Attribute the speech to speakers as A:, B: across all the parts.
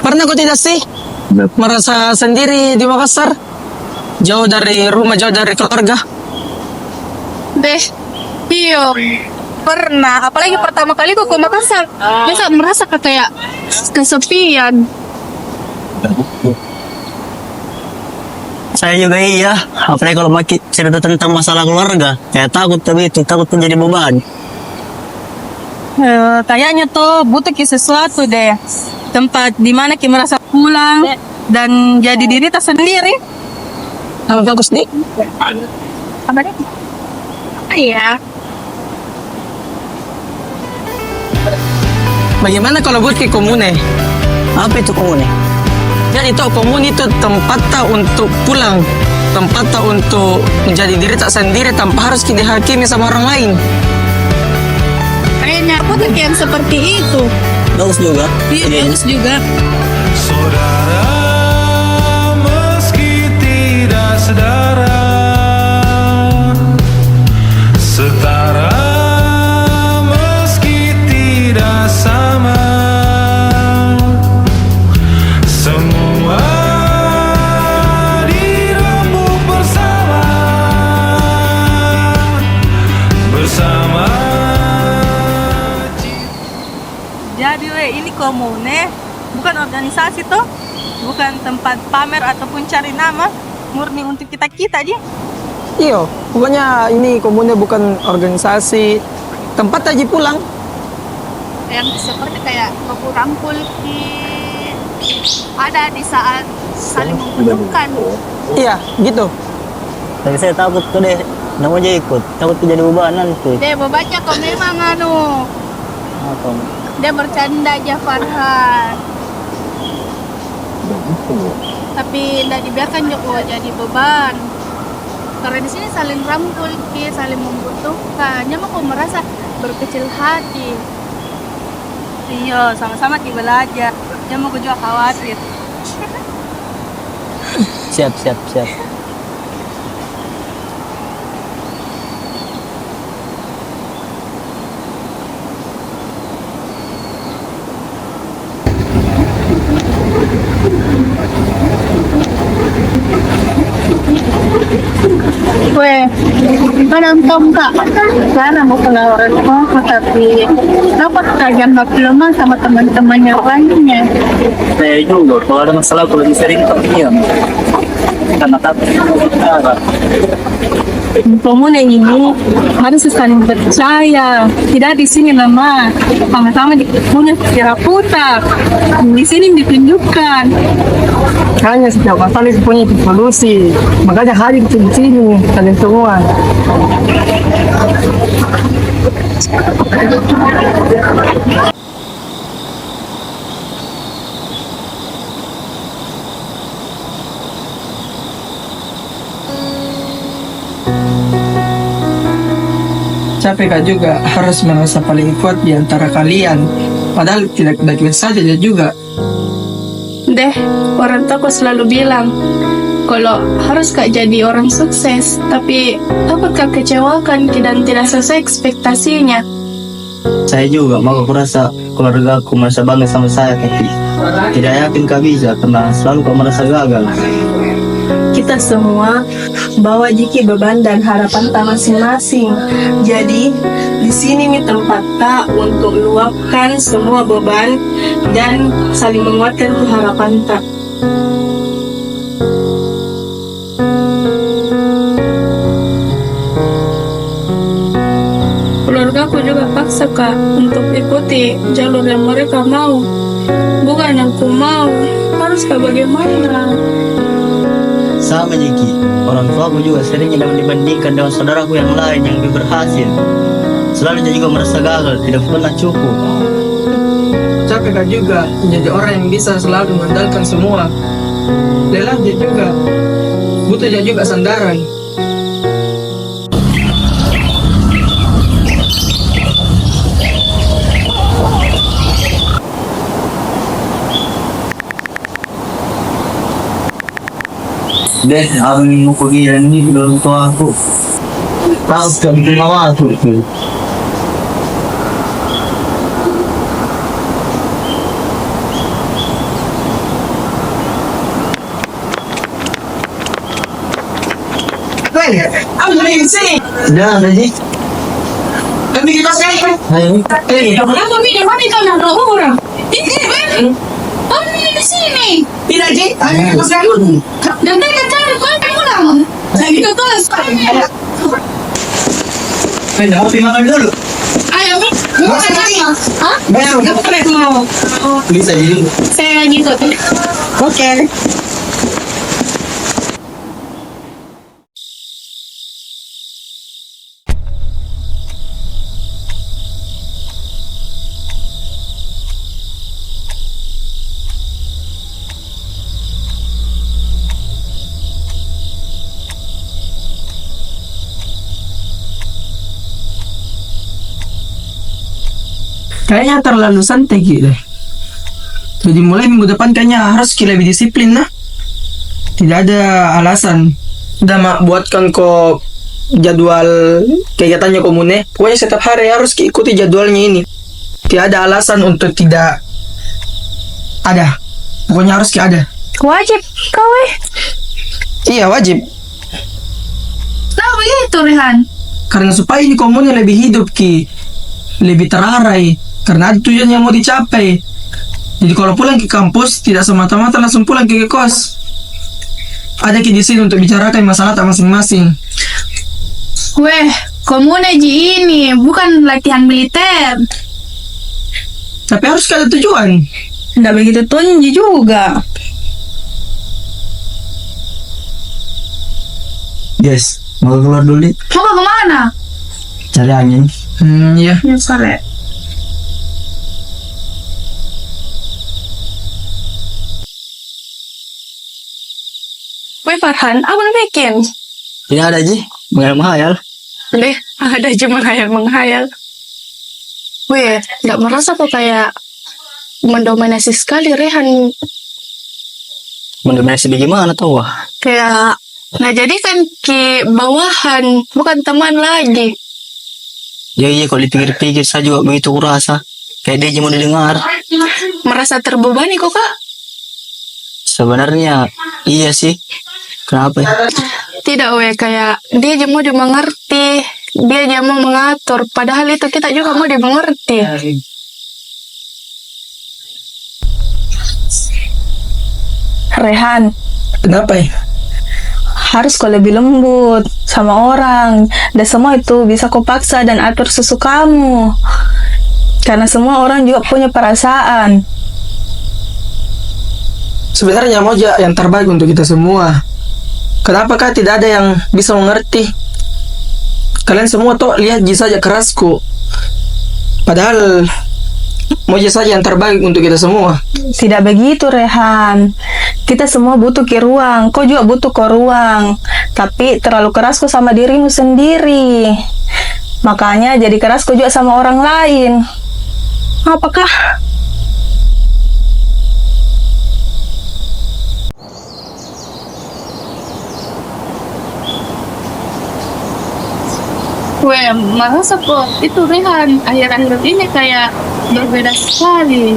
A: Pernah kau tidak sih merasa sendiri di Makassar? Jauh dari rumah, jauh dari keluarga.
B: Deh, iya pernah. Apalagi pertama kali ku ke Makassar, biasa merasa kayak kesepian.
C: Saya juga iya, apalagi kalau makin cerita tentang masalah keluarga, kayak takut tapi itu takut menjadi beban.
B: Kayaknya tuh butuh sesuatu deh, tempat di mana kita merasa pulang dan jadi diri kita sendiri.
A: Kalau bagus nih.
B: Apa deh? Iya.
A: Bagaimana kalau buat ke komune?
C: Apa itu komune?
A: Ya itu komune itu tempat tak untuk pulang, tempat tak untuk menjadi diri tak sendiri tanpa harus dihakimi sama orang lain.
B: Kayaknya aku tuh yang seperti itu.
C: Bagus juga.
B: Iya, bagus juga.
D: Saudara meski tidak sedara, setara meski tidak sama, semua dirembuk bersama, bersama.
B: Jadi ini komune bukan organisasi tuh, bukan tempat pamer ataupun cari nama, murni untuk kita-kita aja.
A: Iyo, pokoknya ini komune bukan organisasi, tempat aja pulang.
B: Yang seperti kayak baku rangkul ada di saat saling membutuhkan.
A: Iya, gitu.
C: Tapi saya takut tuh deh, nggak mau jadi ikut, takut jadi beban nanti.
B: Dia baca kok memang
C: Apa?
B: dia bercanda aja Farhan. Tapi tidak dibiarkan Joko jadi beban. Karena di sini saling rangkul, saling membutuhkan. Nyama kok merasa berkecil hati. Iya, sama-sama kita belajar. Nyama kok juga khawatir.
C: Siap.
B: Weh, menonton kak. Sana mau keluar rumah, tapi dapat kajian lemah sama teman-temannya lainnya.
C: Saya juga, kalau ada masalah kalau sering diam. Karena takut.
B: Komune ini harus saling percaya. Tidak di sini nama sama-sama punya sejarah putar. Di sini ditunjukkan.
A: Hanya setiap masalah itu punya solusi. Makanya hadir di sini kalian semua. Capek kak juga harus merasa paling kuat di antara kalian. Padahal tidak baik-baik saja dia juga.
E: Deh, orang tua selalu bilang kalau harus kak jadi orang sukses, tapi takut kak kecewakan dan tidak sesuai ekspektasinya.
C: Saya juga, maka aku rasa keluarga aku merasa bangga sama saya, tapi tidak yakin kak bisa karena selalu kau merasa gagal.
E: Kita semua bawa jiki beban dan harapan tak masing-masing. Jadi di sini nih tempat tak untuk luapkan semua beban dan saling menguatkan harapan tak. Keluarga aku juga paksa kak untuk ikuti jalur yang mereka mau, bukan yang ku mau. Harus kak bagaimana?
C: Sama Jiki, orang tua aku juga seringnya dibandingkan dengan saudaraku yang lain yang lebih berhasil. Selalu dia juga merasa gagal, tidak pernah cukup.
A: Capek kak juga menjadi orang yang bisa selalu mengandalkan semua. Lelah dia juga, butuh dia juga sandaran.
C: Deh, aku mau pergi ini ke orang tua aku. Tahu kan terima waktu. Sudah, Ji. Ayo.
B: Kamu minum mana kau nak orang? Ini, kamu di sini.
A: Tidak, Ji.
B: Dan mereka cari kau pulang. Saya minta kelas.
C: Ayo, kopi makan dulu.
B: Ayo, makan lagi. Hah?
C: Bisa dulu.
B: Saya gitu.
A: Oke. Kayaknya terlalu santai gitu. Jadi mulai minggu depan kayaknya harus lebih disiplin nah. Tidak ada alasan. Udah mak buatkan kok jadwal kegiatannya komune. Pokoknya setiap hari harus ikuti jadwalnya ini. Tidak ada alasan untuk tidak ada. Pokoknya harus ada.
B: Wajib kau
A: Iya wajib.
B: Nah begitu Rehan.
A: Karena supaya ini komune lebih hidup lebih terarai. Karena ada tujuan yang mau dicapai. Jadi kalau pulang ke kampus tidak semata-mata langsung pulang ke kos. Ada di sini untuk bicarakan masalah tak masing-masing.
B: Weh, komune ji ini bukan latihan militer.
A: Tapi harus ada tujuan.
E: Tidak begitu tonji juga.
C: Yes, mau keluar dulu nih.
B: Mau ke kemana?
C: Cari angin.
A: Iya.
B: Ya sore.
E: Weh Farhan, apa yang bikin?
C: Tidak ada, Ji. Menghayal-menghayal.
E: Deh, ada cuma menghayal-menghayal. Weh, nggak merasa kok kayak mendominasi sekali Rehan.
C: Mendominasi bagaimana tuh? Wah.
E: Kayak, nah jadi kan ke bawahan, bukan teman lagi.
C: Ya iya, kalau dipikir-pikir saya juga begitu kurasa. Kayak dia cuma didengar.
E: Merasa terbebani kok kak?
C: Sebenarnya iya sih. Kenapa ya?
E: Tidak weh, kayak dia aja mau dimengerti. Dia aja mau mengatur. Padahal itu kita juga mau dimengerti. Rehan,
A: Kenapa ya?
E: harus kau lebih lembut sama orang. Dan semua itu bisa kau paksa dan atur sesukamu. Karena semua orang juga punya perasaan.
A: Sebenarnya mau aja yang terbaik untuk kita semua. Kenapa kah tidak ada yang bisa mengerti? Kalian semua tuh lihat saja kerasku. Padahal mau saja yang terbaik untuk kita semua.
E: Tidak begitu Rehan. Kita semua butuh ke ruang. Kau juga butuh ke ruang. Tapi terlalu keras kau sama dirimu sendiri. Makanya jadi keras kau juga sama orang lain. Apakah?
B: Weh, masa kok itu Rehan akhir-akhir ini kayak berbeda sekali.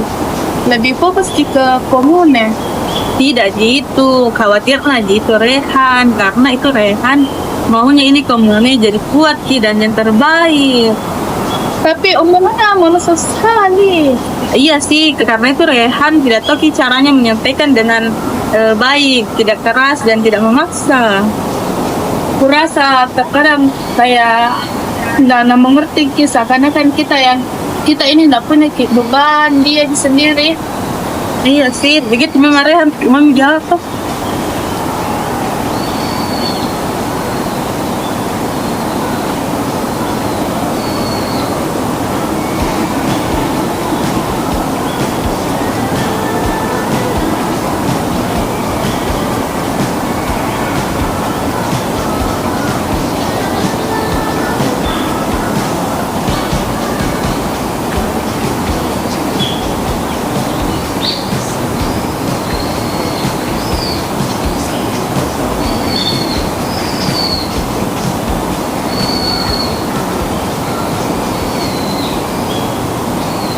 B: Lebih fokus ke komune.
F: Tidak gitu, khawatirlah gitu Rehan, karena itu Rehan maunya ini komune jadi kuat dan yang terbaik.
B: Tapi omongannya manusia sekali.
F: Iya sih, karena itu Rehan tidak tahu caranya menyampaikan dengan baik, tidak keras dan tidak memaksa.
B: Kurasa terkadang kayak tidak mengerti kisah karena kan kita ini tidak punya beban dia sendiri.
F: Iya sih, begitu memang Rehan, memang jatuh.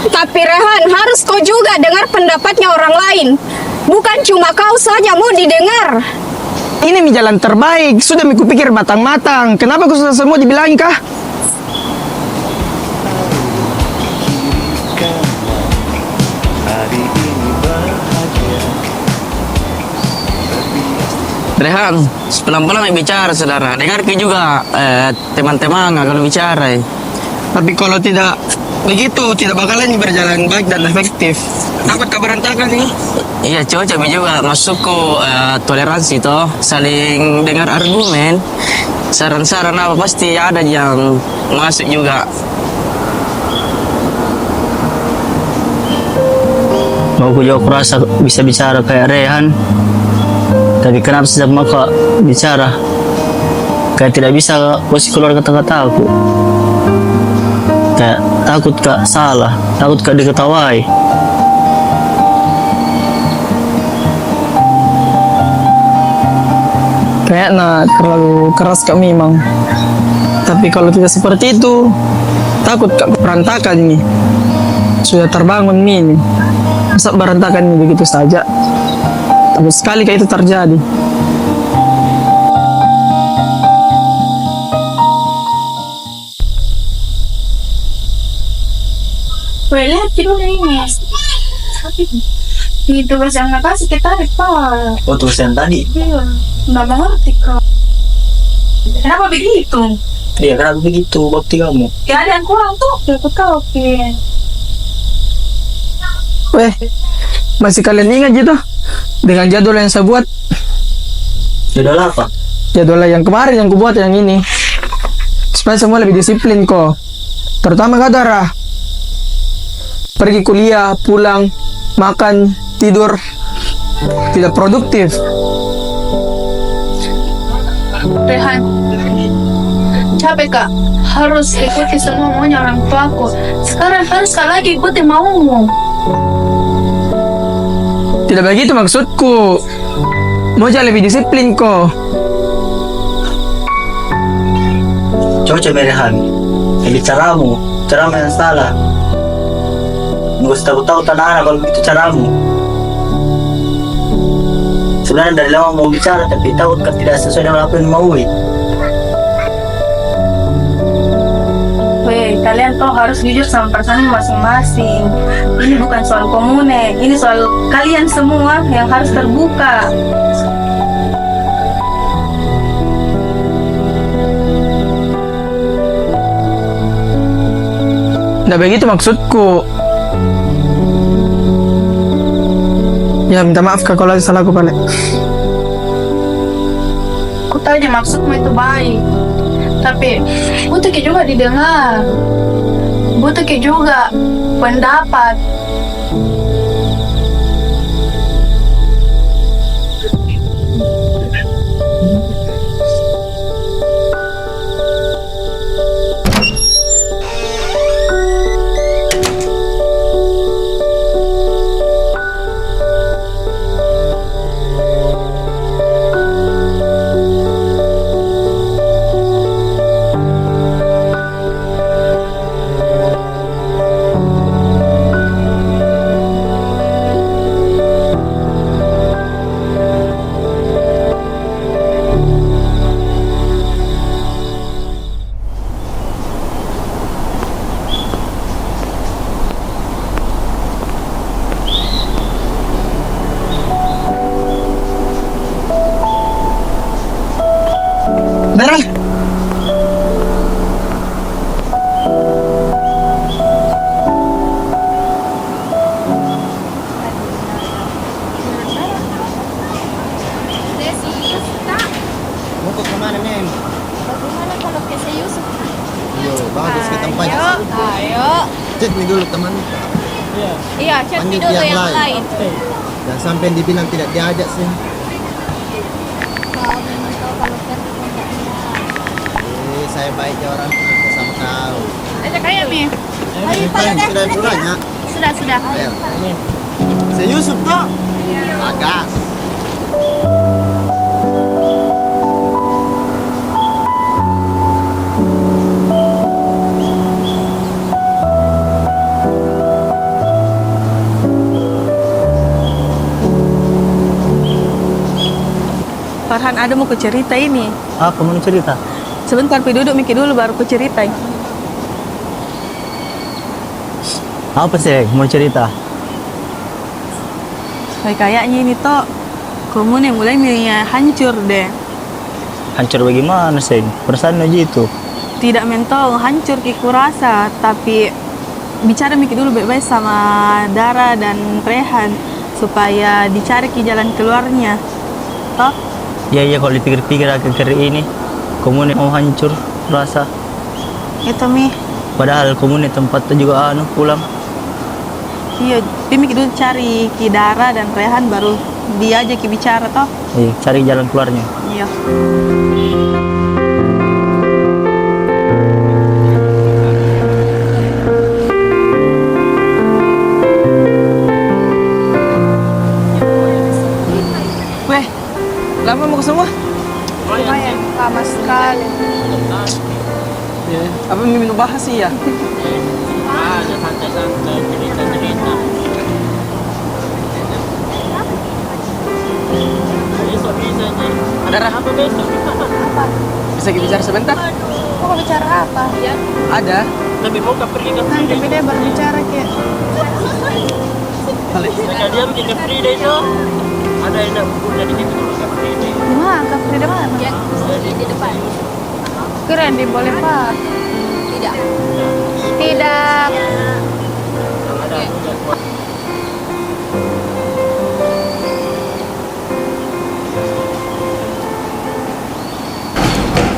G: Tapi Rehan, harus kau juga dengar pendapatnya orang lain. Bukan cuma kau saja mau didengar.
A: Ini mi jalan terbaik. Sudah mi kupikir matang-matang. Kenapa kau sudah semua dibilangin kah?
G: Rehan, pelan-pelan bicara saudara. Dengarkan juga teman-teman kalau bicara.
A: Tapi kalau tidak begitu, tidak bakalan berjalan baik dan efektif. Dapat keberantakan nih.
G: Iya, cocok juga masuk toleransi toh, saling dengar argumen. Saran-saran apa pasti ada yang masuk juga.
C: Mau ku juga kurasa bisa bicara kayak Rehan. Tapi kenapa setiap mau kau bicara? Kayak tidak bisa kasih keluar kata-kata aku. Kayak takut kak salah, takut kak diketawai.
A: Kayaknya terlalu keras kak memang. Tapi kalau tidak seperti itu, takut kak berantakan nih. Sudah terbangun nih ini. Masa berantakan ini begitu saja? Tapi sekali kayak itu terjadi.
E: Weh, lihat dulu ini. Di tugas yang nggak kasih kita tarik, Pak.
C: Oh tulis yang tadi?
E: Iya, nggak mengerti, Kak. Kenapa begitu?
C: Iya kenapa begitu bakti kamu?
E: Ya ada yang kurang tuh. Ya, aku tahu, Ki.
A: Weh, masih kalian ingat gitu? Dengan jadwal yang saya buat,
C: Jadwal apa?
A: jadwal yang kemarin yang kubuat yang ini. Supaya semua lebih disiplin kok. Terutama kak Dara. Pergi kuliah, pulang, makan, tidur. Tidak produktif.
B: Rehan, capek kak, harus ikuti semua maunya orang tuaku. Sekarang kan sekali lagi ikuti maumu.
A: Tidak begitu maksudku. Mau jadi lebih disiplin kok.
C: Coba Rehan. Jadi caramu yang salah. Nggak usah tahu tanah kalau begitu caramu. Sebenarnya dari lama mau bicara tapi takut kan tidak sesuai dengan apa yang mau.
E: Weh, kalian tuh harus jujur sama perasaan masing-masing. Ini bukan soal komune, ini soal kalian semua yang harus terbuka.
A: Tidak begitu maksudku. Ya minta maaf kak kalau ada salahku balik.
B: Aku tahu aja maksudmu itu baik, tapi butuh Ki juga didengar, butuh Ki juga pendapat.
A: Dara.
B: Desi, Kak,
H: Mau ke kemana, Nem?
B: bagaimana kalau ke Yusuf?
H: Yo, bagus ke tempat.
B: Ayo.
H: Cek nih dulu teman.
B: Iya, cek
H: Lanjut
B: dulu
H: yang
B: yang
H: lain.
B: lain.
H: Dan sampai dibilang tidak diajak sih.
B: Kau memang tahu kalau Ferdi
H: Saya baiknya orang sama kau.
B: ajak aja, Mi. Ayo,
H: Sudah mulanya.
B: Sudah.
H: Ayo. Si Yusuf toh? Bagas.
F: Farhan, ada mau ku cerita ini.
C: Apa mau cerita?
F: Sebentar, pi duduk mikir dulu baru ku cerita.
C: Apa sih mau cerita?
F: Kayaknya ini toh komun yang mulai hancur deh.
C: Hancur bagaimana sih? Perasaan aja itu.
F: Tidak mentong, hancur kiku rasa. Tapi bicara mikir dulu baik-baik sama Dara dan Rehan supaya dicari ke jalan keluarnya. Toh?
C: Iya kalau dipikir-pikir akhir-akhir ini komun mau hancur rasa.
F: Itu mi.
C: Padahal komun tempatnya juga pulang.
F: Iya, tapi mikir dulu cari ki Dara dan Rehan baru dia aja ki bicara toh.
C: Iya, cari jalan keluarnya.
F: Iya.
A: Weh, lama mau ke semua?
B: Lumayan lama sekali.
A: Ya, apa minum bahas sih ya? Ada apa besok? Bisa kita bicara sebentar?
B: Mau bicara apa? Ya.
A: Ada.
G: Lebih mau pergi ke
B: Nanti beda berbicara kayak.
G: dia pergi ke Frida itu. Ada yang punya di situ ke Frida.
B: Wah, ke Frida mana? Ya, di depan. Keren di boleh pak? Tidak. Tidak.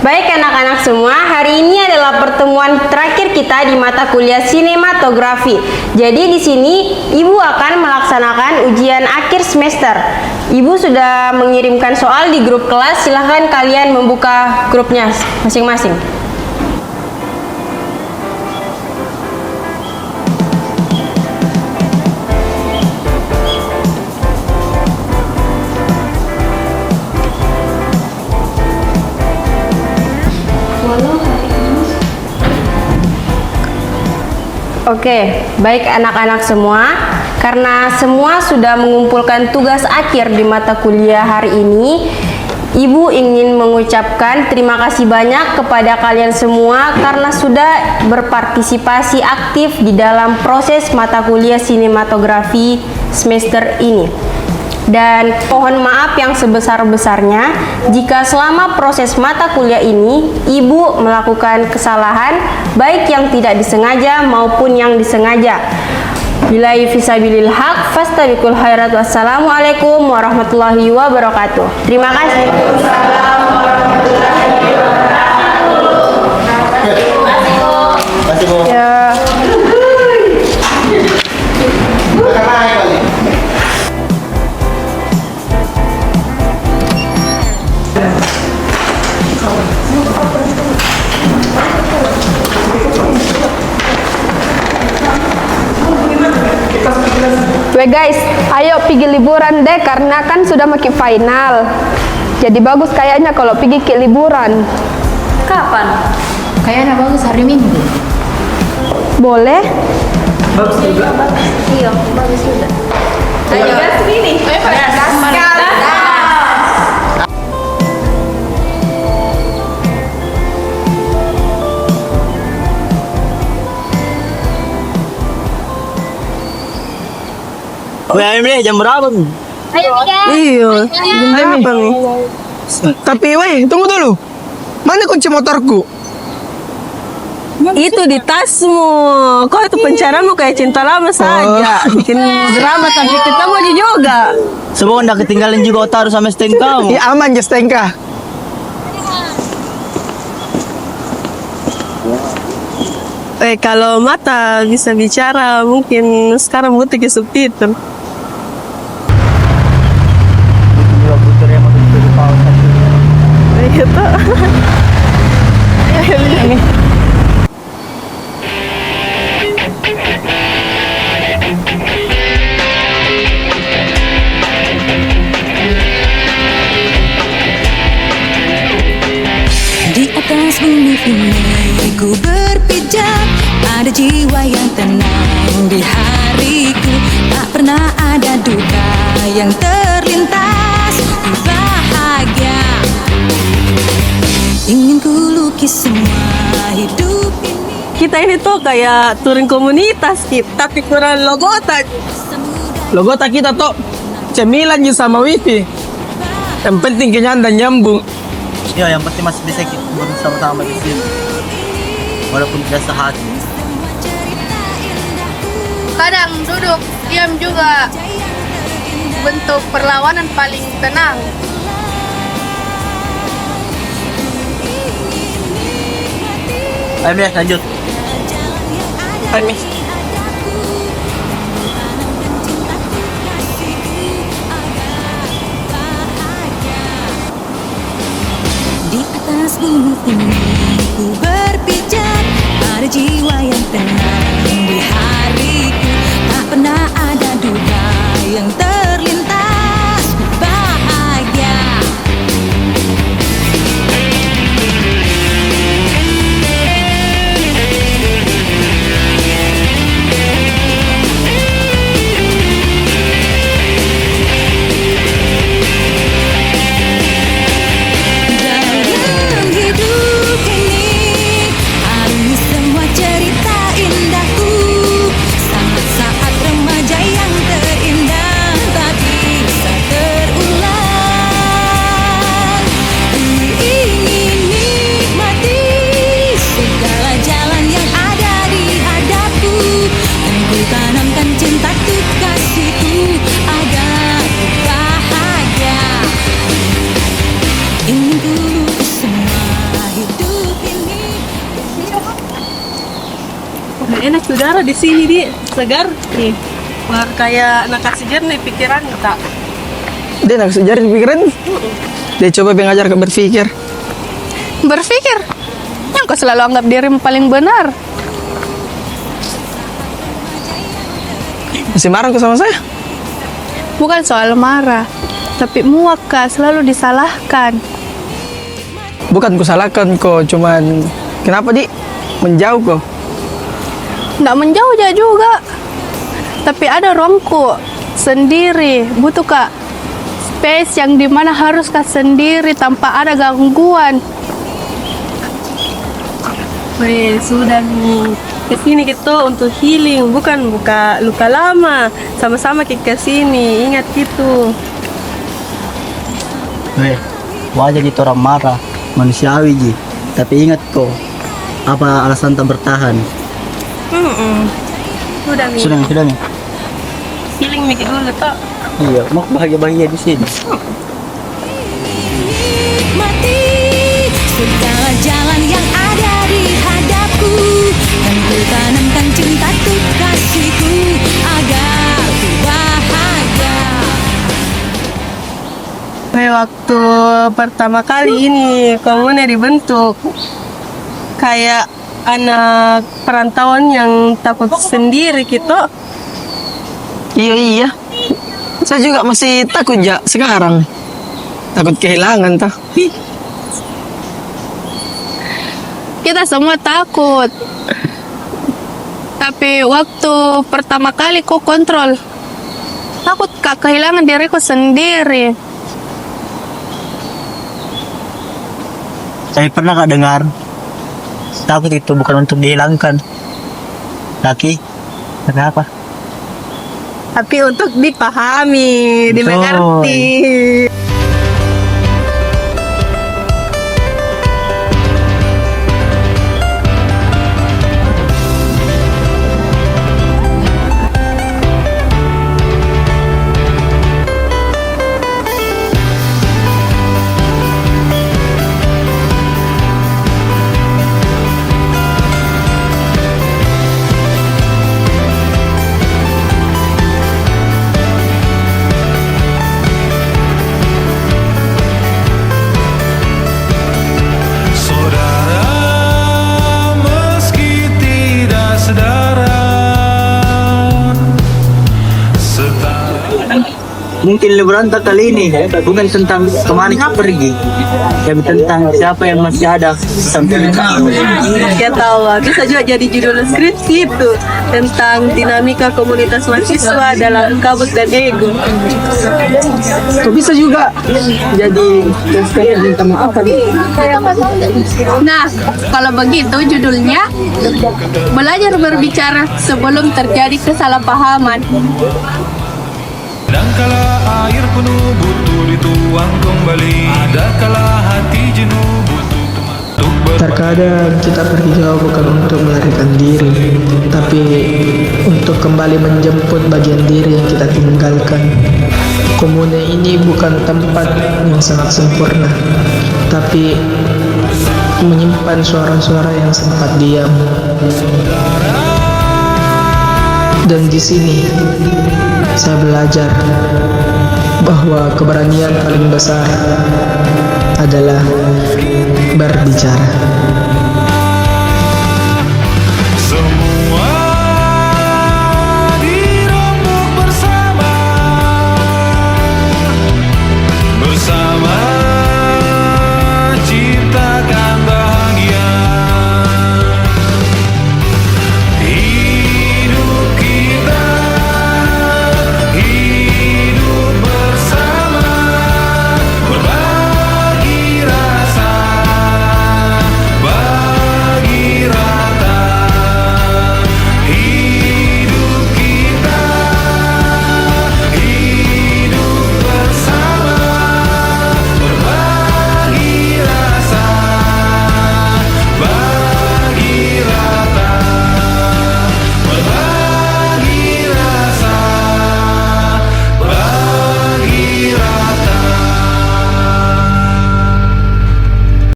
I: Baik anak-anak semua, hari ini adalah pertemuan terakhir kita di mata kuliah sinematografi. Jadi di sini Ibu akan melaksanakan ujian akhir semester. Ibu sudah mengirimkan soal di grup kelas, silahkan kalian membuka grupnya masing-masing. Oke, baik anak-anak semua, karena semua sudah mengumpulkan tugas akhir di mata kuliah hari ini, Ibu ingin mengucapkan terima kasih banyak kepada kalian semua karena sudah berpartisipasi aktif di dalam proses mata kuliah sinematografi semester ini. Dan mohon maaf yang sebesar-besarnya jika selama proses mata kuliah ini Ibu melakukan kesalahan baik yang tidak disengaja maupun yang disengaja. Billahi fisabilil haq fastabiqul khairat. Wassalamualaikum warahmatullahi wabarakatuh. Terima kasih.
H: Masih mau.
I: Ya.
J: Weh guys, ayo pergi liburan deh karena kan sudah makin final. Jadi bagus kayaknya kalau pergi ke liburan.
K: Kapan? Kayaknya bagus hari Minggu.
J: Boleh?
A: Bagus juga.
K: Iya, bagus juga.
F: Ayo gas sini.
C: Weh, Aimee, jam berapa nih?
K: Ayo Mika.
A: Iya.
J: Jam berapa nih?
A: Tapi weh, tunggu dulu. Mana kunci motorku?
F: Itu di tasmu. Kok itu pencaramu kayak cinta lama saja. Bikin drama tapi ketemu aja juga.
C: Sebab ndak ketinggalan juga taruh sama steng kamu.
A: Ya aman ya Stengka.
F: Kalau mata bisa bicara mungkin sekarang butuh ke subtitle.
C: Juga butuh yang mau di pausa.
F: Iya toh.
L: Di atas bumi ini ku berpijak, ada jiwa yang tenang di hariku. Tak pernah ada duka yang terlintas, ku bahagia
E: kita ini tuh kayak touring komunitas tapi kurang logota.
A: Logota kita tuh cemilan juga sama wifi. Yang penting kenyang dan nyambung.
C: Ya, yang penting masih bisa kita bersama-sama di sini. Walaupun tidak sehati.
B: Kadang duduk diam juga bentuk perlawanan paling tenang.
C: Ayo, Miss, lanjut.
A: Ayo, Miss.
L: Di atas bumi ini ku berpijak, ada jiwa yang tenang di hariku. Tak pernah ada duka yang terlintas, ku bahagia. Dalam hidup ini harus semua cerita indahku, saat-saat remaja yang terindah tak bisa terulang. Ku ingin nikmati segala jalan yang ada di hadapku, dan ku tanamkan cintaku kasihku agar ku bahagia. Ingin ku lukis semua hidup ini.
E: Udah enak udara di sini, Di. Segar nih. Baru kayak nakasih jernih pikiran tak.
A: Dia nak sejarah di pikiran. Dia coba mengajar ke berpikir.
B: Berpikir, yang kau selalu anggap dirimu paling benar.
A: Masih marah kau sama saya?
B: Bukan soal marah, tapi muak Kak, selalu disalahkan.
A: Bukan kusalahkan kau, cuman kenapa Di menjauh kau?
B: Nggak menjauh aja juga, tapi ada ruangku sendiri. Butuh Kak space yang dimana harus Kak sendiri tanpa ada gangguan.
E: Weh, sudah nih. Kesini kita untuk healing, bukan buka luka lama. Sama-sama kita kesini, ingat gitu.
C: Weh, wajar gitu orang marah, manusiawi Ji. Tapi ingat kok, apa alasan tak bertahan?
E: Sudah nih.
C: Sudah nih.
E: Healing mikir dulu toh.
C: Iya, mau bahagia-bahagia di sini.
L: Nikmati segala jalan yang ada di hadapku, dan ku tanamkan cintaku kasihku agar ku bahagia.
E: Waktu pertama kali ini komune dibentuk, kayak anak perantauan yang takut sendiri gitu.
A: Iya. Saya juga masih takut ya sekarang. Takut kehilangan tah.
B: Kita semua takut. Tapi waktu pertama kali kau kontrol, takut Kak kehilangan diriku sendiri.
C: Saya pernah gak dengar, takut itu bukan untuk dihilangkan. Laki, kenapa?
E: Tapi untuk dipahami, dimengerti.
C: Mungkin liburan tak kali ini bukan tentang kemana kita pergi, tapi tentang siapa yang masih ada sampai sekarang.
E: Kita tahu, bisa juga jadi judul skripsi itu tentang dinamika komunitas mahasiswa dalam kabut dan ego.
A: Kok bisa juga jadi sekalian minta maaf kan?
B: Nah, kalau begitu judulnya belajar berbicara sebelum terjadi kesalahpahaman.
D: Dan kala air penuh butuh dituang kembali, ada kala hati jenuh butuh teman untuk
A: Terkadang kita pergi jauh bukan untuk melarikan diri, tapi untuk kembali menjemput bagian diri yang kita tinggalkan. Komune ini bukan tempat yang sangat sempurna, tapi menyimpan suara-suara yang sempat diam. Dan di sini saya belajar bahwa keberanian paling besar adalah berbicara.
D: semua